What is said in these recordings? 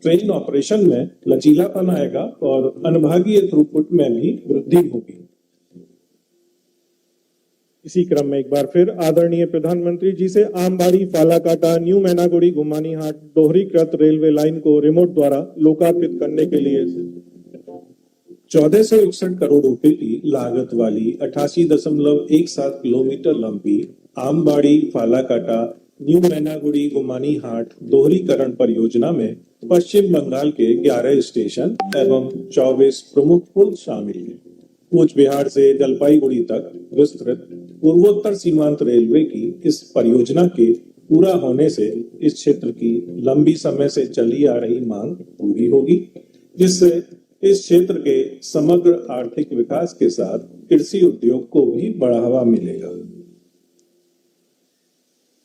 Train operation में लचीलापन आएगा और अनुभागीय थ्रूपुट में भी वृद्धि होगी। इसी क्रम में एक बार फिर आदरणीय प्रधानमंत्री जी से आमबाड़ी फालाकाटा न्यू मैनागुड़ी गुमानीहाट दोहरीकृत रेलवे लाइन को रिमोट द्वारा लोकार्पित करने के लिए 1461 करोड़ रुपए की लागत वाली 88.17 किलोमीटर लंबी आमबाड़ी फालाकाटा न्यू मैनागुड़ी गुमानीहाट दोहरीकरण परियोजना में पश्चिम बंगाल के 11 स्टेशन एवं 24 प्रमुख पुल शामिल हैं। कूच बिहार से जलपाईगुड़ी तक विस्तृत पूर्वोत्तर सीमांत रेलवे की इस परियोजना के पूरा होने से इस क्षेत्र की लंबी समय से चली आ रही मांग पूरी होगी, जिससे इस क्षेत्र के समग्र आर्थिक विकास के साथ कृषि उद्योग को भी बढ़ावा मिलेगा।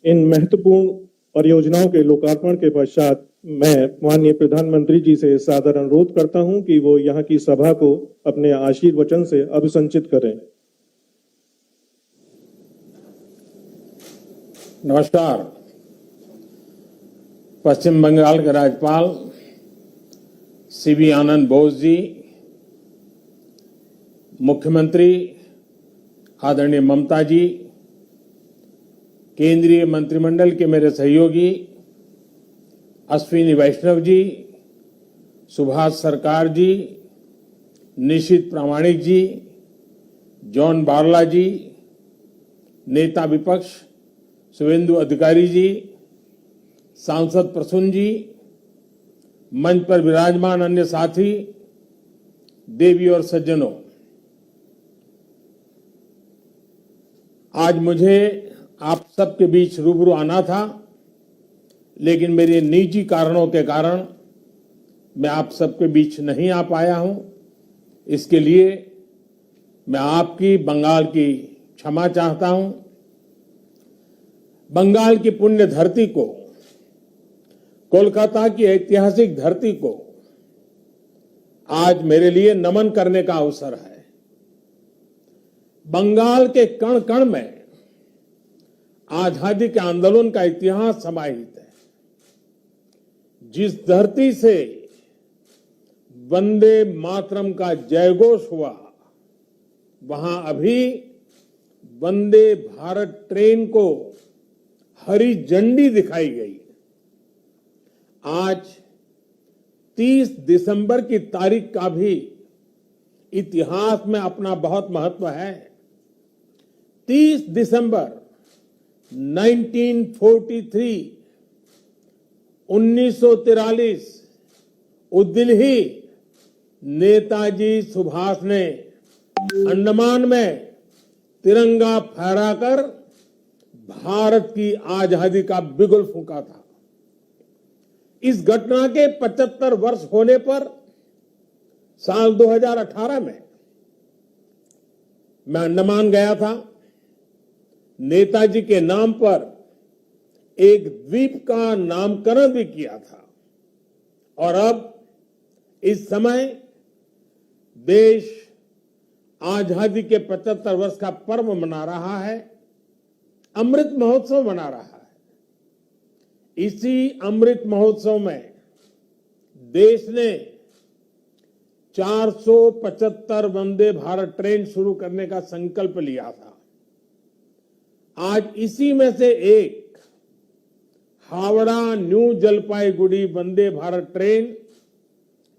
इन महत्वपूर्ण परियोजनाओं के लोकार्पण के पश्चात मैं माननीय प्रधानमंत्री जी से सादर अनुरोध करता हूं कि वो यहाँ की सभा को अपने आशीर्वचन से अभिसंचित करें। नमस्कार। पश्चिम बंगाल के राज्यपाल सीवी आनंद बोस जी, मुख्यमंत्री आदरणीय ममता जी, केंद्रीय मंत्रिमंडल के मेरे सहयोगी अश्विनी वैष्णव जी, सुभाष सरकार जी, निशित प्रामाणिक जी, जॉन बारला जी, नेता विपक्ष शुभेंदु अधिकारी जी, सांसद प्रसून जी, मंच पर विराजमान अन्य साथी, देवी और सज्जनों, आज मुझे आप सबके बीच रूबरू आना था, लेकिन मेरे निजी कारणों के कारण मैं आप सबके बीच नहीं आ पाया हूं। इसके लिए मैं आपकी, बंगाल की क्षमा चाहता हूं। बंगाल की पुण्य धरती को, कोलकाता की ऐतिहासिक धरती को आज मेरे लिए नमन करने का अवसर है। बंगाल के कण कण में आजादी के आंदोलन का इतिहास समाहित है। जिस धरती से वंदे मातरम का जयघोष हुआ, वहां अभी वंदे भारत ट्रेन को हरी झंडी दिखाई गई। आज 30 दिसंबर की तारीख का भी इतिहास में अपना बहुत महत्व है। 30 दिसंबर 1943 उस दिन ही नेताजी सुभाष ने अंडमान में तिरंगा फहराकर भारत की आजादी का बिगुल फूंका था। इस घटना के 75 वर्ष होने पर साल 2018 में मैं अंडमान गया था। नेताजी के नाम पर एक द्वीप का नामकरण भी किया था। और अब इस समय देश आजादी के 75 वर्ष का पर्व मना रहा है, अमृत महोत्सव मना रहा है। इसी अमृत महोत्सव में देश ने 475 वंदे भारत ट्रेन शुरू करने का संकल्प लिया था। आज इसी में से एक हावड़ा न्यू जलपाईगुड़ी वंदे भारत ट्रेन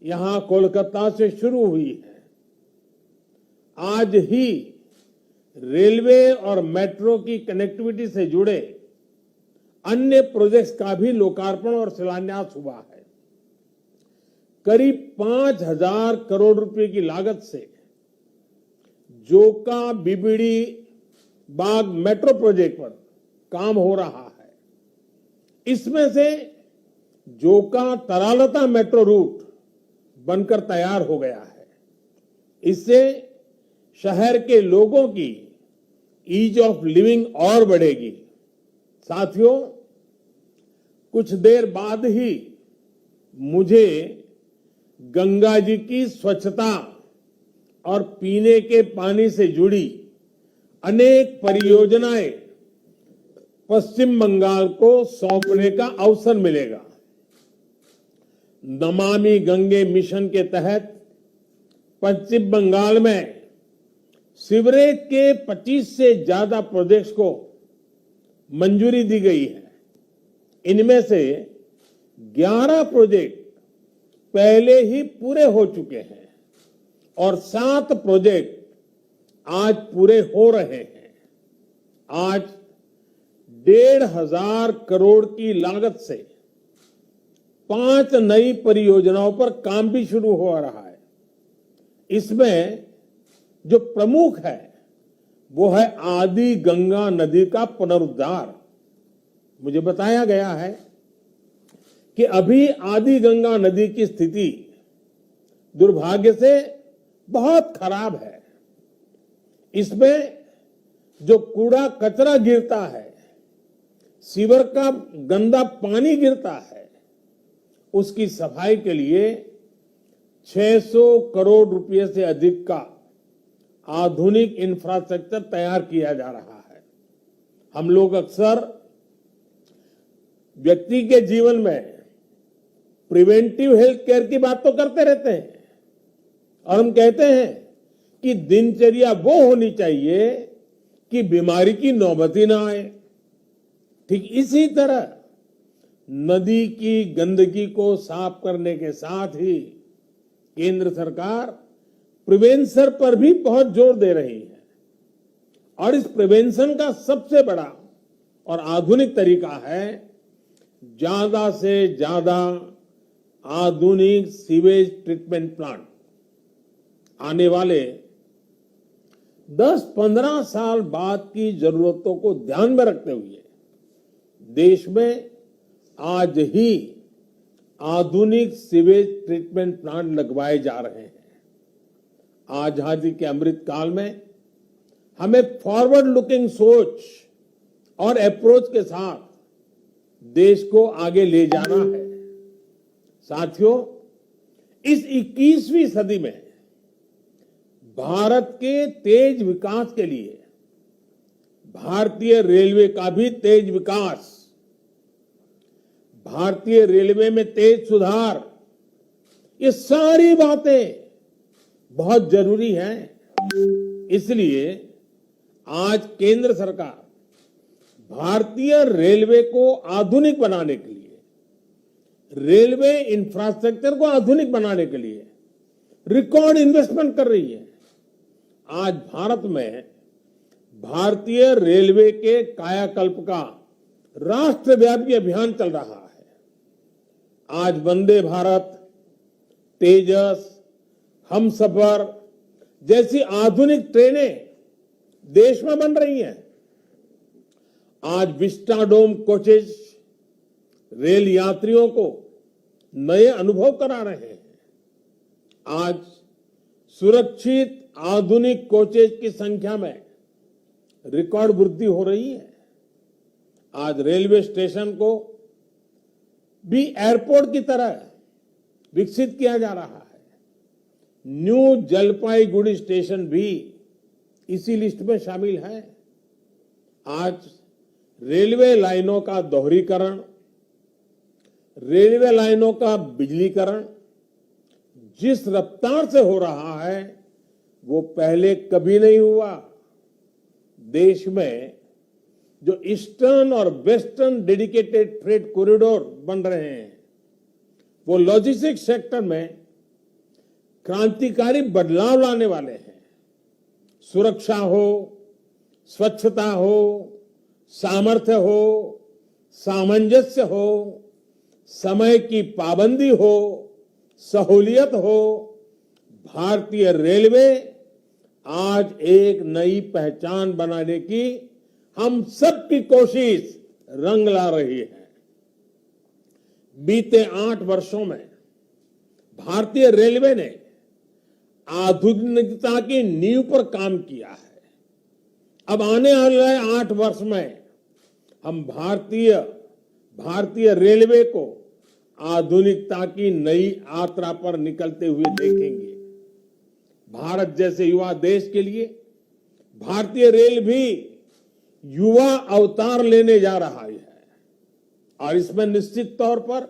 यहां कोलकाता से शुरू हुई है। आज ही रेलवे और मेट्रो की कनेक्टिविटी से जुड़े अन्य प्रोजेक्ट्स का भी लोकार्पण और शिलान्यास हुआ है। करीब 5,000 करोड़ रुपए की लागत से जोका बीबीडी बाग मेट्रो प्रोजेक्ट पर काम हो रहा है। इसमें से जोका तरालता मेट्रो रूट बनकर तैयार हो गया है। इससे शहर के लोगों की ईज ऑफ लिविंग और बढ़ेगी। साथियों, कुछ देर बाद ही मुझे गंगा जी की स्वच्छता और पीने के पानी से जुड़ी अनेक परियोजनाएं पश्चिम बंगाल को सौंपने का अवसर मिलेगा। नमामि गंगे मिशन के तहत पश्चिम बंगाल में सीवरेज के 25 से ज्यादा प्रोजेक्ट्स को मंजूरी दी गई है। इनमें से 11 प्रोजेक्ट पहले ही पूरे हो चुके हैं और 7 प्रोजेक्ट आज पूरे हो रहे हैं। आज 1,500 करोड़ की लागत से 5 नई परियोजनाओं पर काम भी शुरू हो रहा है। इसमें जो प्रमुख है वो है आदि गंगा नदी का पुनरुद्धार। मुझे बताया गया है कि अभी आदि गंगा नदी की स्थिति दुर्भाग्य से बहुत खराब है। इसमें जो कूड़ा कचरा गिरता है, सीवर का गंदा पानी गिरता है, उसकी सफाई के लिए 600 करोड़ रुपए से अधिक का आधुनिक इंफ्रास्ट्रक्चर तैयार किया जा रहा है। हम लोग अक्सर व्यक्ति के जीवन में प्रिवेंटिव हेल्थ केयर की बात तो करते रहते हैं और हम कहते हैं कि दिनचर्या वो होनी चाहिए कि बीमारी की नौबत ही ना आए। ठीक इसी तरह नदी की गंदगी को साफ करने के साथ ही केंद्र सरकार प्रिवेंशन पर भी बहुत जोर दे रही है और इस प्रिवेंशन का सबसे बड़ा और आधुनिक तरीका है ज्यादा से ज्यादा आधुनिक सीवेज ट्रीटमेंट प्लांट। आने वाले 10-15 साल बाद की जरूरतों को ध्यान में रखते हुए देश में आज ही आधुनिक सीवेज ट्रीटमेंट प्लांट लगवाए जा रहे हैं। आजादी के अमृत काल में हमें फॉरवर्ड लुकिंग सोच और अप्रोच के साथ देश को आगे ले जाना है। साथियों, इस 21वीं सदी में भारत के तेज विकास के लिए भारतीय रेलवे का भी तेज विकास, भारतीय रेलवे में तेज सुधार, ये सारी बातें बहुत जरूरी हैं। इसलिए आज केंद्र सरकार भारतीय रेलवे को आधुनिक बनाने के लिए, रेलवे इंफ्रास्ट्रक्चर को आधुनिक बनाने के लिए रिकॉर्ड इन्वेस्टमेंट कर रही है। आज भारत में भारतीय रेलवे के कायाकल्प का राष्ट्रव्यापी अभियान चल रहा है। आज वंदे भारत, तेजस, हमसफर जैसी आधुनिक ट्रेनें देश में बन रही हैं। आज विस्टाडोम कोचेज रेल यात्रियों को नए अनुभव करा रहे हैं। आज सुरक्षित आधुनिक कोचेज की संख्या में रिकॉर्ड वृद्धि हो रही है। आज रेलवे स्टेशन को भी एयरपोर्ट की तरह विकसित किया जा रहा है। न्यू जलपाईगुड़ी स्टेशन भी इसी लिस्ट में शामिल है। आज रेलवे लाइनों का दोहरीकरण, रेलवे लाइनों का बिजलीकरण जिस रफ्तार से हो रहा है वो पहले कभी नहीं हुआ। देश में जो ईस्टर्न और वेस्टर्न डेडिकेटेड फ्रेट कॉरिडोर बन रहे हैं वो लॉजिस्टिक्स सेक्टर में क्रांतिकारी बदलाव लाने वाले हैं। सुरक्षा हो, स्वच्छता हो, सामर्थ्य हो, सामंजस्य हो, समय की पाबंदी हो, सहूलियत हो, भारतीय रेलवे आज एक नई पहचान बनाने की हम सबकी कोशिश रंग ला रही है। बीते 8 वर्षों में भारतीय रेलवे ने आधुनिकता की नींव पर काम किया है। अब आने वाले 8 वर्ष में हम भारतीय रेलवे को आधुनिकता की नई यात्रा पर निकलते हुए देखेंगे। भारत जैसे युवा देश के लिए भारतीय रेल भी युवा अवतार लेने जा रहा है और इसमें निश्चित तौर पर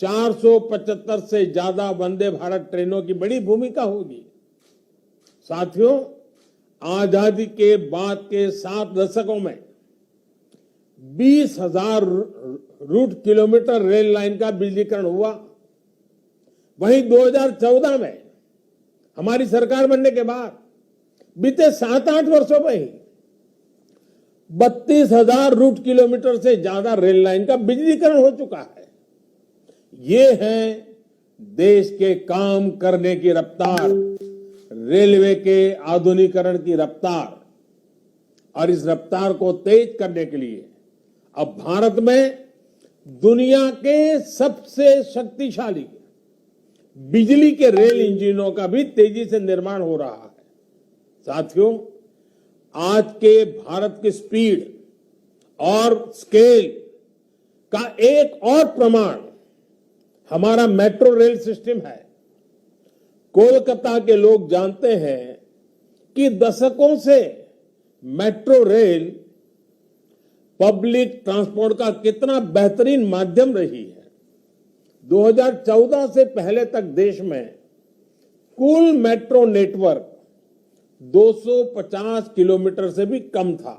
475 से ज्यादा वंदे भारत ट्रेनों की बड़ी भूमिका होगी। साथियों, आजादी के बाद के 7 दशकों में 20,000 रूट किलोमीटर रेल लाइन का बिजलीकरण हुआ। वहीं 2014 में हमारी सरकार बनने के बाद बीते 7-8 वर्षों में ही 32,000 रूट किलोमीटर से ज्यादा रेल लाइन का बिजलीकरण हो चुका है। ये है देश के काम करने की रफ्तार, रेलवे के आधुनिकीकरण की रफ्तार। और इस रफ्तार को तेज करने के लिए अब भारत में दुनिया के सबसे शक्तिशाली बिजली के रेल इंजनों का भी तेजी से निर्माण हो रहा है। साथियों, आज के भारत की स्पीड और स्केल का एक और प्रमाण हमारा मेट्रो रेल सिस्टम है। कोलकाता के लोग जानते हैं कि दशकों से मेट्रो रेल पब्लिक ट्रांसपोर्ट का कितना बेहतरीन माध्यम रही है। 2014 से पहले तक देश में कुल मेट्रो नेटवर्क 250 किलोमीटर से भी कम था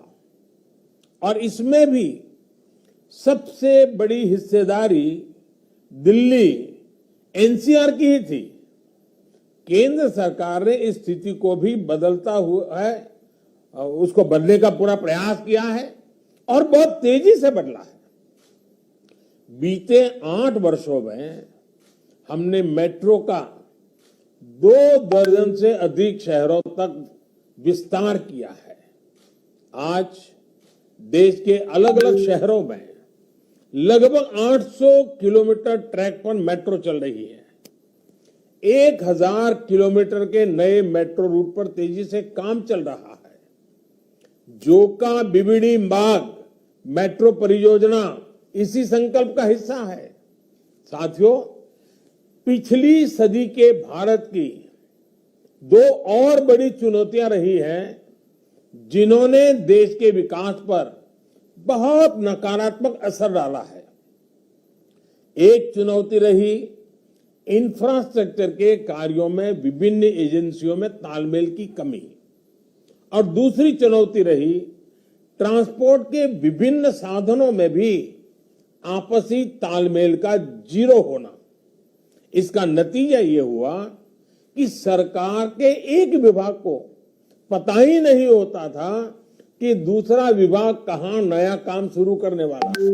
और इसमें भी सबसे बड़ी हिस्सेदारी दिल्ली एनसीआर की ही थी। केंद्र सरकार ने इस स्थिति को भी बदलता हुआ है, उसको बदलने का पूरा प्रयास किया है और बहुत तेजी से बदला है। बीते 8 वर्षों में हमने मेट्रो का 2 दर्जन से अधिक शहरों तक विस्तार किया है। आज देश के अलग अलग शहरों में लगभग 800 किलोमीटर ट्रैक पर मेट्रो चल रही है। 1000 किलोमीटर के नए मेट्रो रूट पर तेजी से काम चल रहा है। जोका बीबीडी मार्ग मेट्रो परियोजना इसी संकल्प का हिस्सा है। साथियों, पिछली सदी के भारत की 2 और बड़ी चुनौतियां रही हैं जिन्होंने देश के विकास पर बहुत नकारात्मक असर डाला है। एक चुनौती रही इंफ्रास्ट्रक्चर के कार्यों में विभिन्न एजेंसियों में तालमेल की कमी और दूसरी चुनौती रही ट्रांसपोर्ट के विभिन्न साधनों में भी आपसी तालमेल का जीरो होना। इसका नतीजा ये हुआ कि सरकार के एक विभाग को पता ही नहीं होता था कि दूसरा विभाग कहां नया काम शुरू करने वाला है।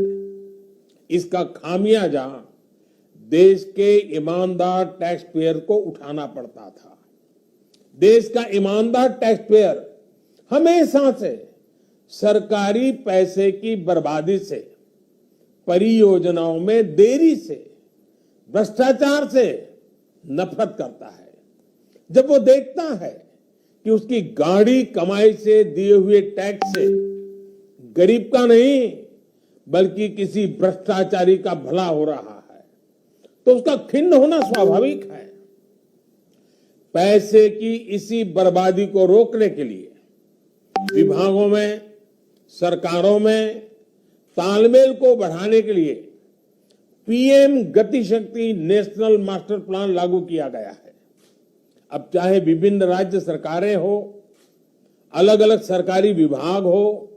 इसका खामियाजा देश के ईमानदार टैक्स पेयर को उठाना पड़ता था। देश का ईमानदार टैक्स पेयर हमेशा से सरकारी पैसे की बर्बादी से, परियोजनाओं में देरी से, भ्रष्टाचार से नफरत करता है। जब वो देखता है कि उसकी गाड़ी कमाई से दिए हुए टैक्स से गरीब का नहीं बल्कि किसी भ्रष्टाचारी का भला हो रहा है, तो उसका खिन्न होना स्वाभाविक है। पैसे की इसी बर्बादी को रोकने के लिए विभागों में, सरकारों में तालमेल को बढ़ाने के लिए पीएम गति शक्ति नेशनल मास्टर प्लान लागू किया गया है। अब चाहे विभिन्न राज्य सरकारें हो, अलग अलग सरकारी विभाग हो,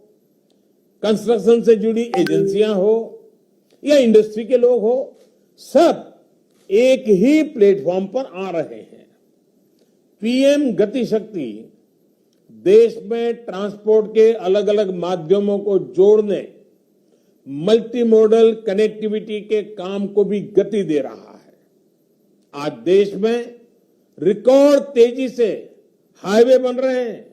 कंस्ट्रक्शन से जुड़ी एजेंसियां हो या इंडस्ट्री के लोग हो, सब एक ही प्लेटफॉर्म पर आ रहे हैं। पीएम गति शक्ति देश में ट्रांसपोर्ट के अलग अलग माध्यमों को जोड़ने, मल्टी मॉडल कनेक्टिविटी के काम को भी गति दे रहा है। आज देश में रिकॉर्ड तेजी से हाईवे बन रहे हैं,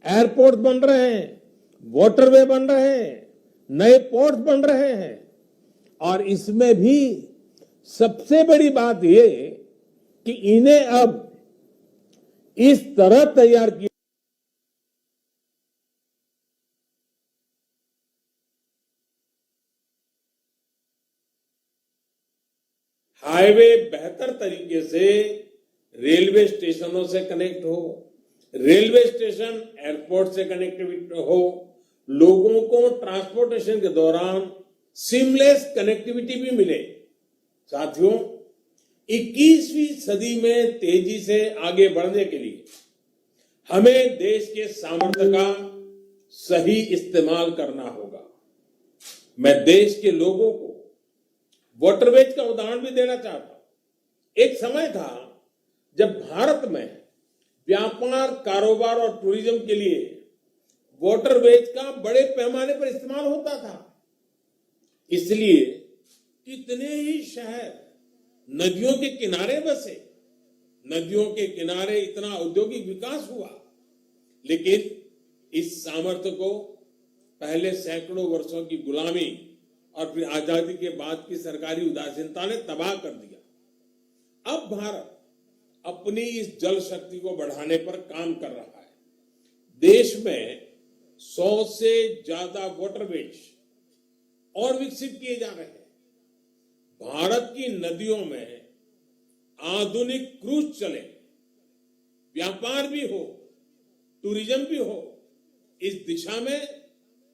एयरपोर्ट बन रहे हैं, वाटरवे बन रहे हैं, नए पोर्ट बन रहे हैं और इसमें भी सबसे बड़ी बात यह कि इन्हें अब इस तरह तैयार किया हाईवे बेहतर तरीके से रेलवे स्टेशनों से कनेक्ट हो, रेलवे स्टेशन एयरपोर्ट से कनेक्टिविटी हो, लोगों को ट्रांसपोर्टेशन के दौरान सीमलेस कनेक्टिविटी भी मिले। साथियों, 21वीं सदी में तेजी से आगे बढ़ने के लिए हमें देश के सामर्थ्य का सही इस्तेमाल करना होगा। मैं देश के लोगों को वाटरवेज का उदाहरण भी देना चाहता हूं। एक समय था जब भारत में व्यापार, कारोबार और टूरिज्म के लिए वाटरवेज का बड़े पैमाने पर इस्तेमाल होता था। इसलिए कितने ही शहर नदियों के किनारे बसे, नदियों के किनारे इतना औद्योगिक विकास हुआ, लेकिन इस सामर्थ्य को पहले सैकड़ों वर्षों की गुलामी और फिर आजादी के बाद की सरकारी उदासीनता ने तबाह कर दिया। अब भारत अपनी इस जल शक्ति को बढ़ाने पर काम कर रहा है। देश में 100 से ज्यादा वाटरवेज और विकसित किए जा रहे हैं। भारत की नदियों में आधुनिक क्रूज चले, व्यापार भी हो, टूरिज्म भी हो, इस दिशा में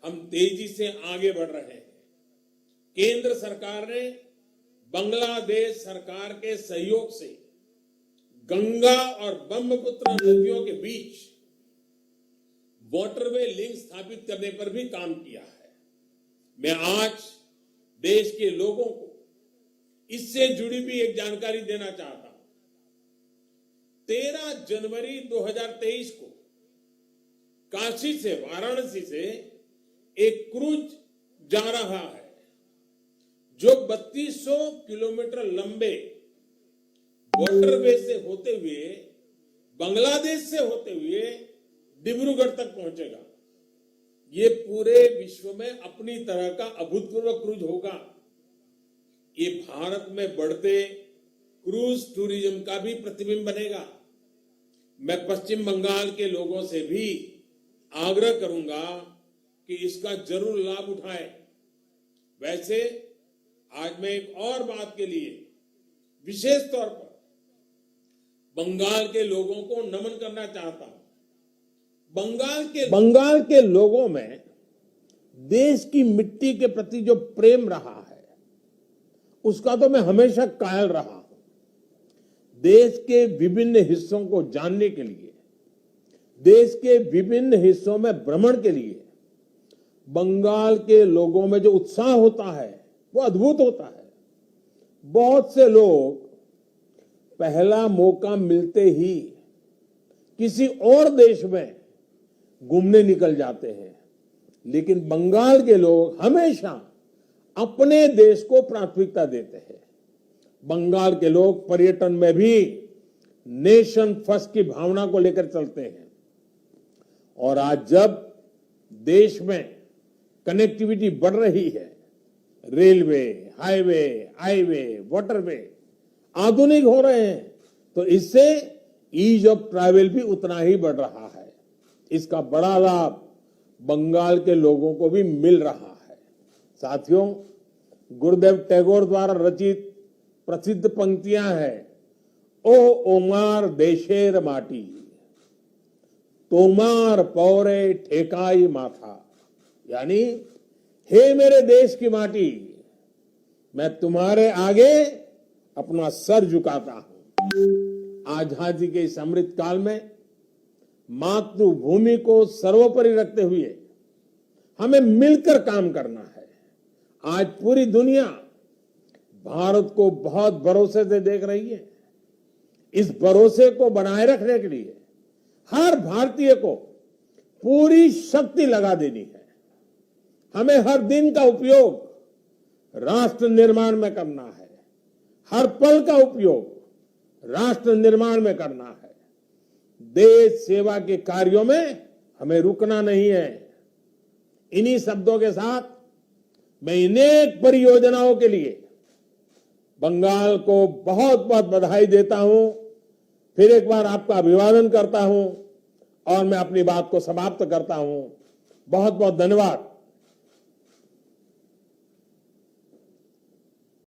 हम तेजी से आगे बढ़ रहे हैं। केंद्र सरकार ने बांग्लादेश सरकार के सहयोग से गंगा और ब्रह्मपुत्र नदियों के बीच वाटरवे लिंक स्थापित करने पर भी काम किया है। मैं आज देश के लोगों को इससे जुड़ी भी एक जानकारी देना चाहता हूं। 13 जनवरी 2023 को काशी से, वाराणसी से एक क्रूज जा रहा है जो 3200 किलोमीटर लंबे वाटरवे से होते हुए, बांग्लादेश से होते हुए डिब्रूगढ़ तक पहुंचेगा। ये पूरे विश्व में अपनी तरह का अभूतपूर्व क्रूज होगा। ये भारत में बढ़ते क्रूज टूरिज्म का भी प्रतिबिंब बनेगा। मैं पश्चिम बंगाल के लोगों से भी आग्रह करूंगा कि इसका जरूर लाभ उठाएं। वैसे आज मैं एक और बात के लिए विशेष तौर पर बंगाल के लोगों को नमन करना चाहता हूं। बंगाल के लोगों में देश की मिट्टी के प्रति जो प्रेम रहा है, उसका तो मैं हमेशा कायल रहा हूं। देश के विभिन्न हिस्सों को जानने के लिए, देश के विभिन्न हिस्सों में भ्रमण के लिए बंगाल के लोगों में जो उत्साह होता है वो अद्भुत होता है। बहुत से लोग पहला मौका मिलते ही किसी और देश में घूमने निकल जाते हैं, लेकिन बंगाल के लोग हमेशा अपने देश को प्राथमिकता देते हैं। बंगाल के लोग पर्यटन में भी नेशन फर्स्ट की भावना को लेकर चलते हैं। और आज जब देश में कनेक्टिविटी बढ़ रही है, रेलवे, हाईवे, वाटरवे आधुनिक हो रहे हैं, तो इससे ईज ऑफ ट्रैवल भी उतना ही बढ़ रहा है। इसका बड़ा लाभ बंगाल के लोगों को भी मिल रहा है। साथियों, गुरुदेव टैगोर द्वारा रचित प्रसिद्ध पंक्तियां हैं, ओ ओमार देशेर माटी, तोमार पौरे ठेकाई माथा, यानी हे मेरे देश की माटी, मैं तुम्हारे आगे अपना सर झुकाता हूं। आजादी के इस अमृत काल में मातृभूमि को सर्वोपरि रखते हुए हमें मिलकर काम करना है। आज पूरी दुनिया भारत को बहुत भरोसे से देख रही है। इस भरोसे को बनाए रखने के लिए हर भारतीय को पूरी शक्ति लगा देनी है। हमें हर दिन का उपयोग राष्ट्र निर्माण में करना है, हर पल का उपयोग राष्ट्र निर्माण में करना है। देश सेवा के कार्यों में हमें रुकना नहीं है। इन्हीं शब्दों के साथ मैं अनेक परियोजनाओं के लिए बंगाल को बहुत बहुत बधाई देता हूं। फिर एक बार आपका अभिवादन करता हूं और मैं अपनी बात को समाप्त करता हूं। बहुत बहुत धन्यवाद।